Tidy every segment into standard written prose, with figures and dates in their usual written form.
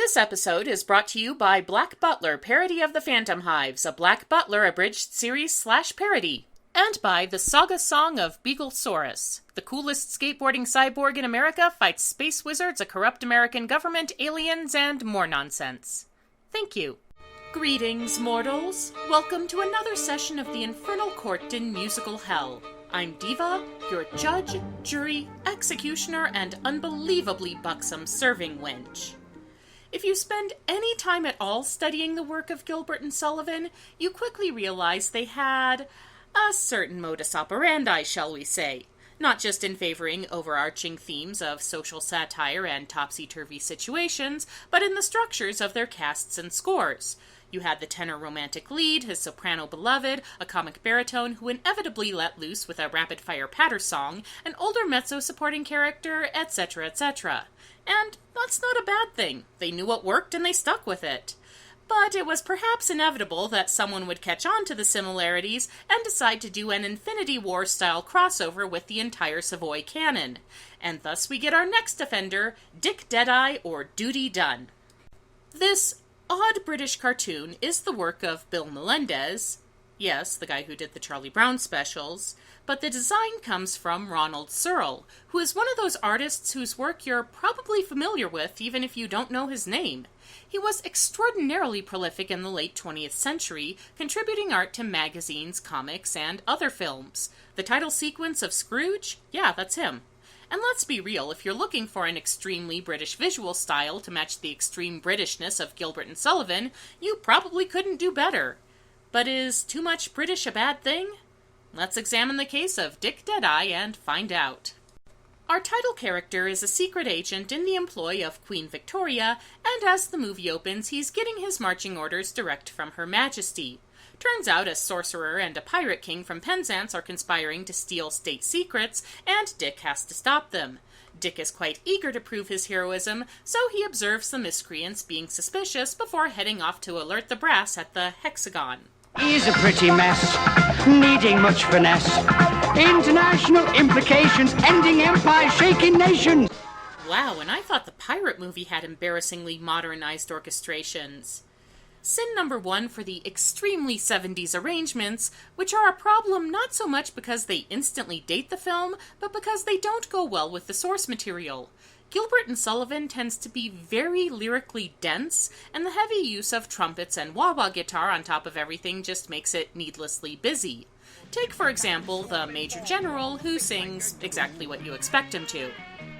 This episode is brought to you by Black Butler, Parody of the Phantomhives, a Black Butler abridged series / parody. And by the Saga-Song of Beaglesaurus. The coolest skateboarding cyborg in America fights space wizards, a corrupt American government, aliens, and more nonsense. Thank you. Greetings, mortals. Welcome to another session of the Infernal Court in musical hell. I'm Diva, your judge, jury, executioner, and unbelievably buxom serving wench. If you spend any time at all studying the work of Gilbert and Sullivan, you quickly realize they had a certain modus operandi, shall we say. Not just in favoring overarching themes of social satire and topsy-turvy situations, but in the structures of their casts and scores. You had the tenor romantic lead, his soprano beloved, a comic baritone who inevitably let loose with a rapid-fire patter song, an older mezzo-supporting character, etc., etc. And that's not a bad thing. They knew what worked and they stuck with it. But it was perhaps inevitable that someone would catch on to the similarities and decide to do an Infinity War-style crossover with the entire Savoy canon. And thus we get our next offender, Dick Deadeye or Duty Done. This odd British cartoon is the work of Bill Melendez, yes, the guy who did the Charlie Brown specials, but the design comes from Ronald Searle, who is one of those artists whose work you're probably familiar with even if you don't know his name. He was extraordinarily prolific in the late 20th century, contributing art to magazines, comics, and other films. The title sequence of Scrooge? Yeah, that's him. And let's be real, if you're looking for an extremely British visual style to match the extreme Britishness of Gilbert and Sullivan, you probably couldn't do better. But is too much British a bad thing? Let's examine the case of Dick Deadeye and find out. Our title character is a secret agent in the employ of Queen Victoria, and as the movie opens, he's getting his marching orders direct from Her Majesty. Turns out a sorcerer and a pirate king from Penzance are conspiring to steal state secrets, and Dick has to stop them. Dick is quite eager to prove his heroism, so he observes the miscreants being suspicious before heading off to alert the brass at the Hexagon. He's a pretty mess, needing much finesse. International implications, ending empire, shaking nations. Wow, and I thought the pirate movie had embarrassingly modernized orchestrations. Sin number one for the extremely 70s arrangements, which are a problem not so much because they instantly date the film, but because they don't go well with the source material. Gilbert and Sullivan tends to be very lyrically dense, and the heavy use of trumpets and wah-wah guitar on top of everything just makes it needlessly busy. Take, for example, the Major General, who sings exactly what you expect him to.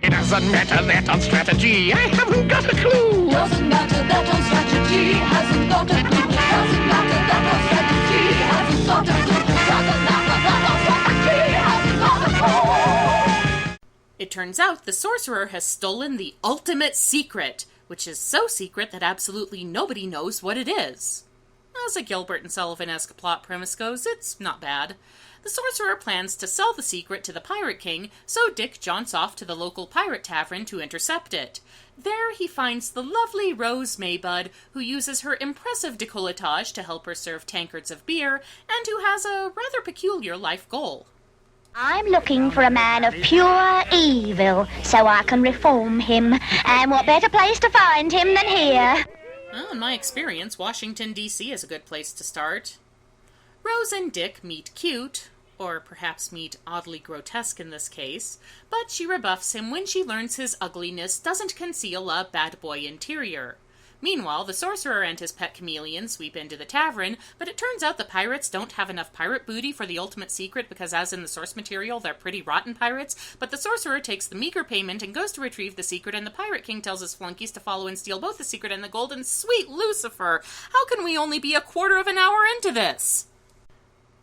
It doesn't matter that on strategy, I haven't got a clue. Doesn't matter that on strategy, hasn't got a clue. Doesn't matter that on strategy, hasn't got a clue. Doesn't matter that on strategy, hasn't got a clue. It turns out the sorcerer has stolen the ultimate secret, which is so secret that absolutely nobody knows what it is. As a Gilbert and Sullivan-esque plot premise goes, it's not bad. The sorcerer plans to sell the secret to the Pirate King, so Dick jaunts off to the local pirate tavern to intercept it. There he finds the lovely Rose Maybud, who uses her impressive décolletage to help her serve tankards of beer, and who has a rather peculiar life goal. I'm looking for a man of pure evil, so I can reform him. And what better place to find him than here? Well, in my experience, Washington, D.C. is a good place to start. Rose and Dick meet cute, or perhaps meet oddly grotesque in this case, but she rebuffs him when she learns his ugliness doesn't conceal a bad boy interior. Meanwhile, the sorcerer and his pet chameleon sweep into the tavern, but it turns out the pirates don't have enough pirate booty for the ultimate secret because, as in the source material, they're pretty rotten pirates, but the sorcerer takes the meager payment and goes to retrieve the secret, and the Pirate King tells his flunkies to follow and steal both the secret and the gold, and sweet Lucifer! How can we only be a quarter of an hour into this?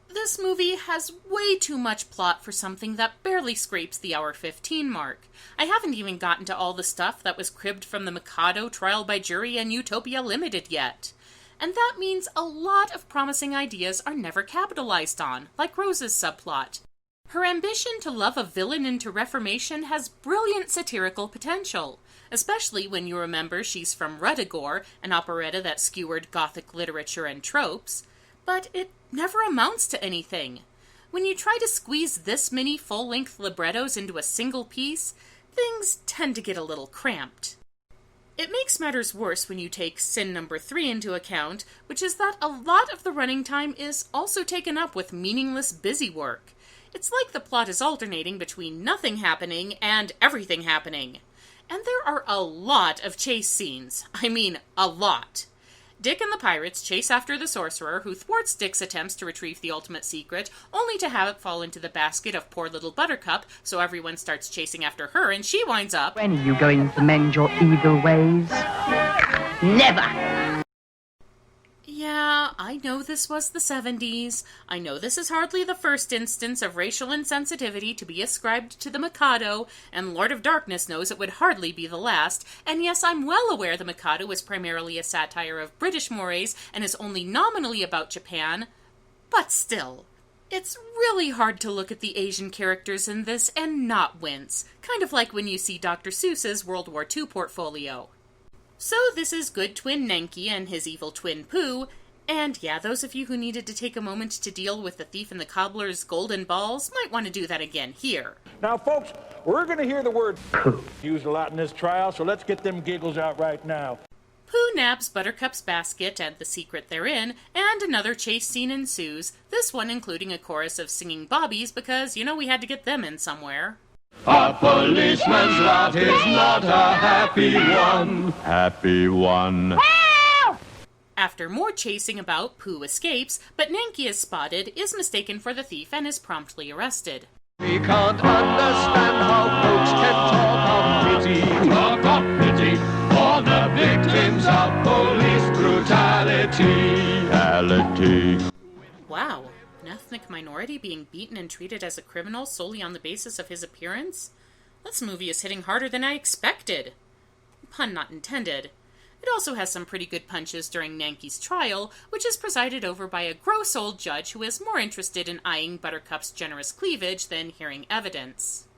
This movie has way too much plot for something that barely scrapes the hour 15 mark. I haven't even gotten to all the stuff that was cribbed from the Mikado, Trial by Jury, and Utopia Limited yet. And that means a lot of promising ideas are never capitalized on, like Rose's subplot. Her ambition to love a villain into reformation has brilliant satirical potential, especially when you remember she's from Ruddigore, an operetta that skewered Gothic literature and tropes. But it never amounts to anything. When you try to squeeze this many full-length librettos into a single piece, things tend to get a little cramped. It makes matters worse when you take sin number 3 into account, which is that a lot of the running time is also taken up with meaningless busy work. It's like the plot is alternating between nothing happening and everything happening. And there are a lot of chase scenes. I mean, a lot. Dick and the pirates chase after the sorcerer, who thwarts Dick's attempts to retrieve the ultimate secret, only to have it fall into the basket of poor little Buttercup, so everyone starts chasing after her, and she winds up... When are you going to mend your evil ways? Never! Yeah, I know this was the 70s. I know this is hardly the first instance of racial insensitivity to be ascribed to the Mikado, and Lord of Darkness knows it would hardly be the last, and yes, I'm well aware the Mikado is primarily a satire of British mores and is only nominally about Japan, but still, it's really hard to look at the Asian characters in this and not wince, kind of like when you see Dr. Seuss's World War II portfolio. So this is good twin Nenki and his evil twin Pooh, and yeah, those of you who needed to take a moment to deal with the thief and the cobbler's golden balls might want to do that again here. Now, folks, we're going to hear the word used a lot in this trial, so let's get them giggles out right now. Pooh nabs Buttercup's basket and the secret therein, and another chase scene ensues, this one including a chorus of singing bobbies because, you know, we had to get them in somewhere. A policeman's lot is not a happy one. Happy one. After more chasing about, Pooh escapes, but Nenki is spotted, is mistaken for the thief, and is promptly arrested. We can't understand how folks can talk of pity for the victims of police brutality. Wow, an ethnic minority being beaten and treated as a criminal solely on the basis of his appearance? This movie is hitting harder than I expected. Pun not intended. It also has some pretty good punches during Nenki's trial, which is presided over by a gross old judge who is more interested in eyeing Buttercup's generous cleavage than hearing evidence.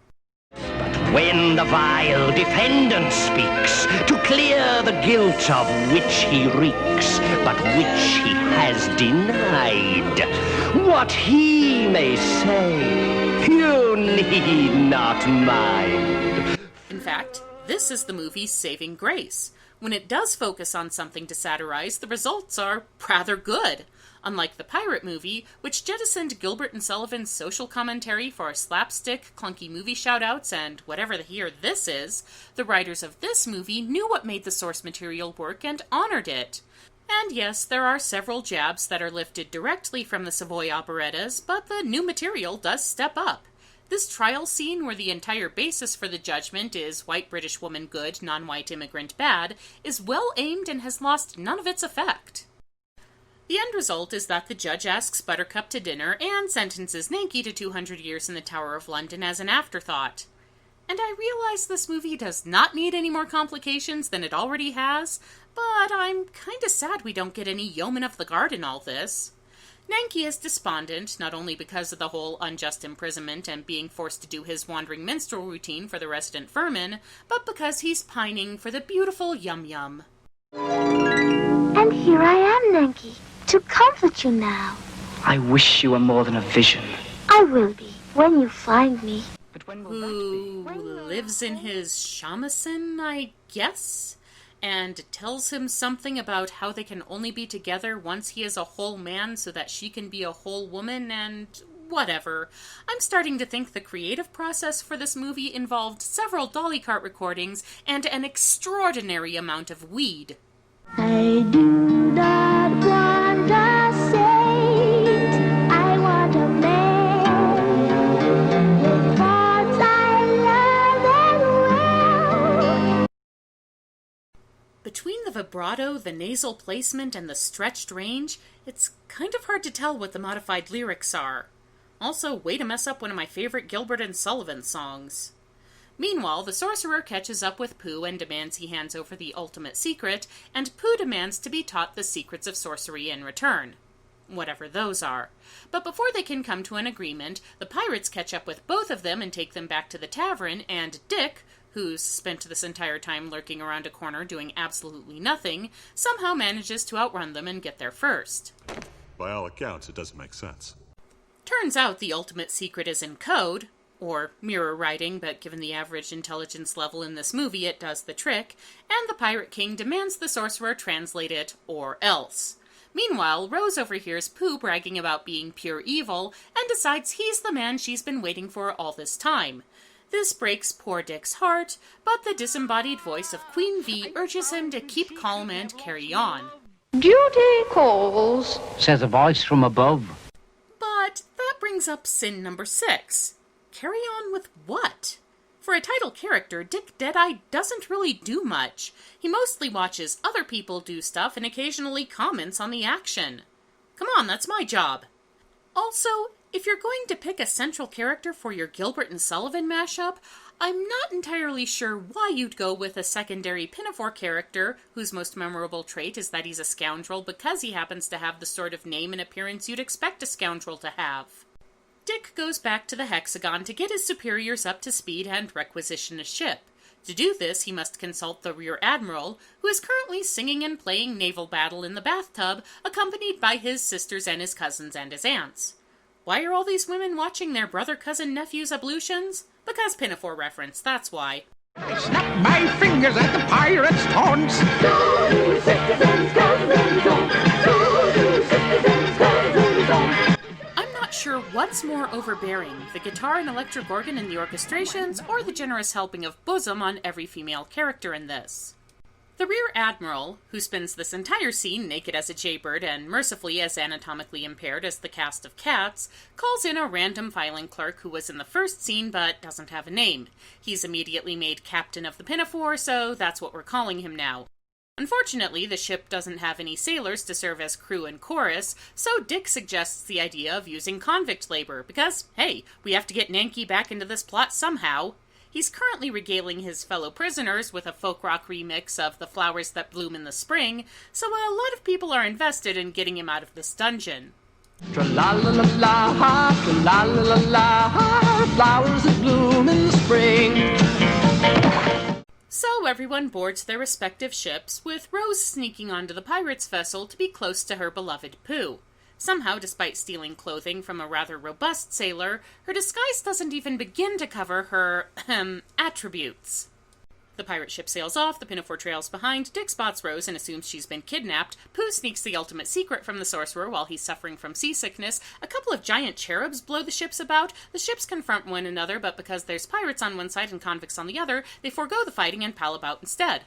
But when the vile defendant speaks to clear the guilt of which he reeks, but which he has denied, what he may say, you need not mind. In fact, this is the movie's saving grace. When it does focus on something to satirize, the results are rather good. Unlike the pirate movie, which jettisoned Gilbert and Sullivan's social commentary for slapstick, clunky movie shoutouts, and whatever the here this is, the writers of this movie knew what made the source material work and honored it. And yes, there are several jabs that are lifted directly from the Savoy operettas, but the new material does step up. This trial scene, where the entire basis for the judgment is white British woman good, non-white immigrant bad, is well aimed and has lost none of its effect. The end result is that the judge asks Buttercup to dinner and sentences Nenki to 200 years in the Tower of London as an afterthought. And I realize this movie does not need any more complications than it already has, but I'm kinda sad we don't get any Yeomen of the Guard in all this. Nenki is despondent, not only because of the whole unjust imprisonment and being forced to do his wandering minstrel routine for the resident vermin, but because he's pining for the beautiful Yum-Yum. And here I am, Nenki, to comfort you now. I wish you were more than a vision. I will be, when you find me. But when will Who lives in his shamisen, I guess? And tells him something about how they can only be together once he is a whole man so that she can be a whole woman, and whatever. I'm starting to think the creative process for this movie involved several dolly cart recordings and an extraordinary amount of weed. I do not want a saint, I want a man with hearts I love and well. Between the vibrato, the nasal placement, and the stretched range, it's kind of hard to tell what the modified lyrics are. Also, way to mess up one of my favorite Gilbert and Sullivan songs. Meanwhile, the sorcerer catches up with Pooh and demands he hands over the ultimate secret, and Pooh demands to be taught the secrets of sorcery in return. Whatever those are. But before they can come to an agreement, the pirates catch up with both of them and take them back to the tavern, and Dick, who's spent this entire time lurking around a corner doing absolutely nothing, somehow manages to outrun them and get there first. By all accounts, it doesn't make sense. Turns out the ultimate secret is in code. or mirror writing, but given the average intelligence level in this movie, it does the trick, and the Pirate King demands the sorcerer translate it, or else. Meanwhile, Rose overhears Pooh bragging about being pure evil, and decides he's the man she's been waiting for all this time. This breaks poor Dick's heart, but the disembodied voice of Queen V urges him to keep calm and carry on. Duty calls, says a voice from above. But that brings up sin number 6. Carry on with what? For a title character, Dick Deadeye doesn't really do much. He mostly watches other people do stuff and occasionally comments on the action. Come on, that's my job. Also, if you're going to pick a central character for your Gilbert and Sullivan mashup, I'm not entirely sure why you'd go with a secondary Pinafore character whose most memorable trait is that he's a scoundrel because he happens to have the sort of name and appearance you'd expect a scoundrel to have. Dick goes back to the Hexagon to get his superiors up to speed and requisition a ship. To do this, he must consult the Rear Admiral, who is currently singing and playing Naval Battle in the bathtub, accompanied by his sisters and his cousins and his aunts. Why are all these women watching their brother-cousin-nephew's ablutions? Because Pinafore reference, that's why. I snap my fingers at the pirates' taunts. I'm not sure what's more overbearing, the guitar and electric organ in the orchestrations, or the generous helping of bosom on every female character in this. The Rear Admiral, who spends this entire scene naked as a jaybird and mercifully as anatomically impaired as the cast of Cats, calls in a random filing clerk who was in the first scene but doesn't have a name. He's immediately made captain of the Pinafore, so that's what we're calling him now. Unfortunately, the ship doesn't have any sailors to serve as crew and chorus, so Dick suggests the idea of using convict labor, because, hey, we have to get Nanki back into this plot somehow. He's currently regaling his fellow prisoners with a folk rock remix of The Flowers That Bloom in the Spring, so a lot of people are invested in getting him out of this dungeon. Tra-la-la-la-la, tra-la-la-la-la, flowers that bloom in the spring. So everyone boards their respective ships, with Rose sneaking onto the pirate's vessel to be close to her beloved Pooh. Somehow, despite stealing clothing from a rather robust sailor, her disguise doesn't even begin to cover her, attributes. The pirate ship sails off, the Pinafore trails behind, Dick spots Rose and assumes she's been kidnapped, Pooh sneaks the ultimate secret from the sorcerer while he's suffering from seasickness, a couple of giant cherubs blow the ships about, the ships confront one another, but because there's pirates on one side and convicts on the other, they forego the fighting and pal about instead.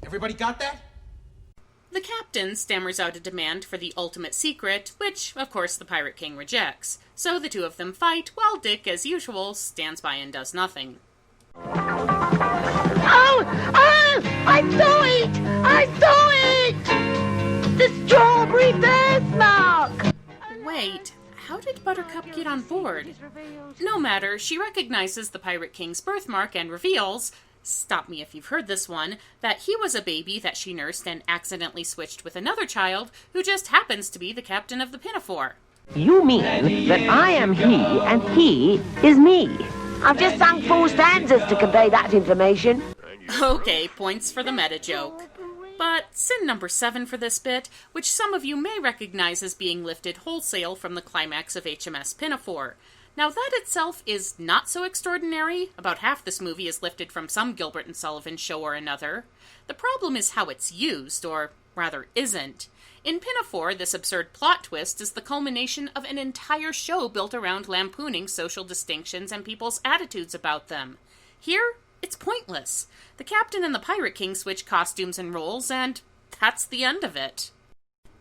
Everybody got that? The captain stammers out a demand for the ultimate secret, which, of course, the Pirate King rejects. So the two of them fight, while Dick, as usual, stands by and does nothing. Oh! I saw it! I saw it! The strawberry birthmark! Wait, how did Buttercup get on board? No matter, she recognizes the Pirate King's birthmark and reveals, stop me if you've heard this one, that he was a baby that she nursed and accidentally switched with another child who just happens to be the captain of the Pinafore. You mean that I am he and he is me? I've just sung 4 stanzas to convey that information. Okay, points for the meta joke. But sin number 7 for this bit, which some of you may recognize as being lifted wholesale from the climax of HMS Pinafore. Now that itself is not so extraordinary. About half this movie is lifted from some Gilbert and Sullivan show or another. The problem is how it's used, or rather isn't. In Pinafore, this absurd plot twist is the culmination of an entire show built around lampooning social distinctions and people's attitudes about them. Here, it's pointless. The captain and the Pirate King switch costumes and roles, and that's the end of it.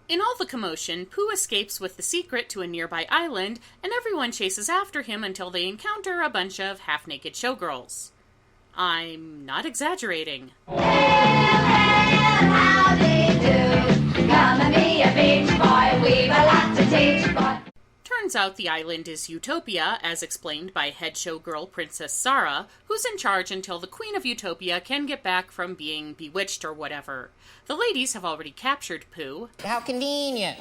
In all the commotion, Pooh escapes with the secret to a nearby island, and everyone chases after him until they encounter a bunch of half-naked showgirls. I'm not exaggerating. Turns out the island is Utopia, as explained by head showgirl Princess Sarah, who's in charge until the Queen of Utopia can get back from being bewitched or whatever. The ladies have already captured Pooh. How convenient.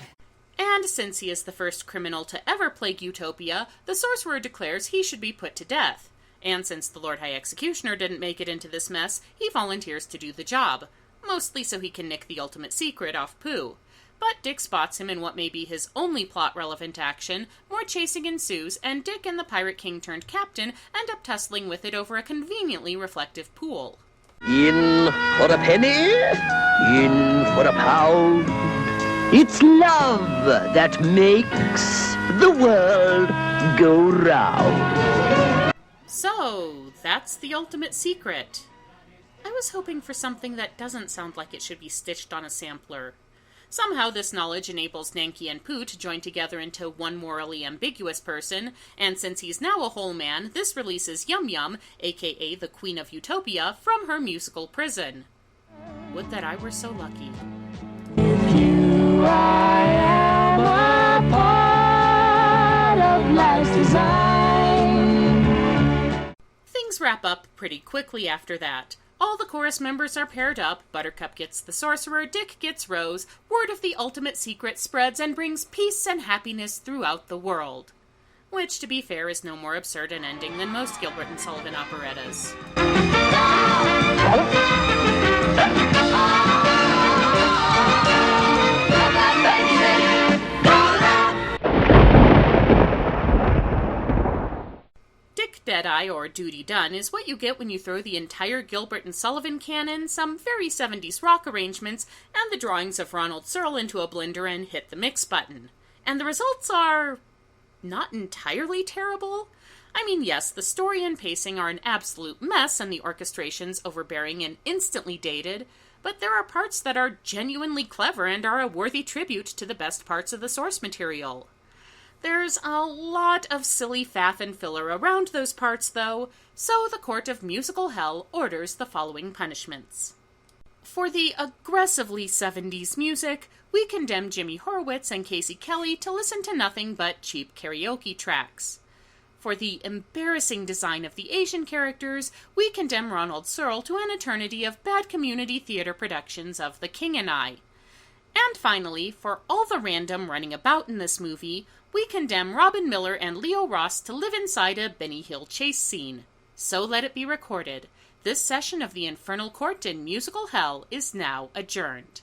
And since he is the first criminal to ever plague Utopia, the sorcerer declares he should be put to death. And since the Lord High Executioner didn't make it into this mess, he volunteers to do the job. Mostly so he can nick the ultimate secret off Pooh. But Dick spots him in what may be his only plot-relevant action, more chasing ensues, and Dick and the Pirate King turned captain end up tussling with it over a conveniently reflective pool. In for a penny, in for a pound. It's love that makes the world go round. So, that's the ultimate secret. I was hoping for something that doesn't sound like it should be stitched on a sampler. Somehow this knowledge enables Nanki and Pooh to join together into one morally ambiguous person, and since he's now a whole man, this releases Yum Yum, aka the Queen of Utopia, from her musical prison. Would that I were so lucky. You, I am a part of life's design. Things wrap up pretty quickly after that. All the chorus members are paired up, Buttercup gets the sorcerer, Dick gets Rose, word of the ultimate secret spreads and brings peace and happiness throughout the world. Which, to be fair, is no more absurd an ending than most Gilbert and Sullivan operettas. Dick Deadeye, or Duty Done, is what you get when you throw the entire Gilbert and Sullivan canon, some very 70s rock arrangements, and the drawings of Ronald Searle into a blender and hit the mix button. And the results are not entirely terrible. I mean, yes, the story and pacing are an absolute mess and the orchestration's overbearing and instantly dated, but there are parts that are genuinely clever and are a worthy tribute to the best parts of the source material. There's a lot of silly faff and filler around those parts, though, so the Court of Musical Hell orders the following punishments. For the aggressively 70s music, we condemn Jimmy Horowitz and Casey Kelly to listen to nothing but cheap karaoke tracks. For the embarrassing design of the Asian characters, we condemn Ronald Searle to an eternity of bad community theater productions of The King and I. And finally, for all the random running about in this movie, we condemn Robin Miller and Leo Ross to live inside a Benny Hill chase scene. So let it be recorded. This session of the Infernal Court in Musical Hell is now adjourned.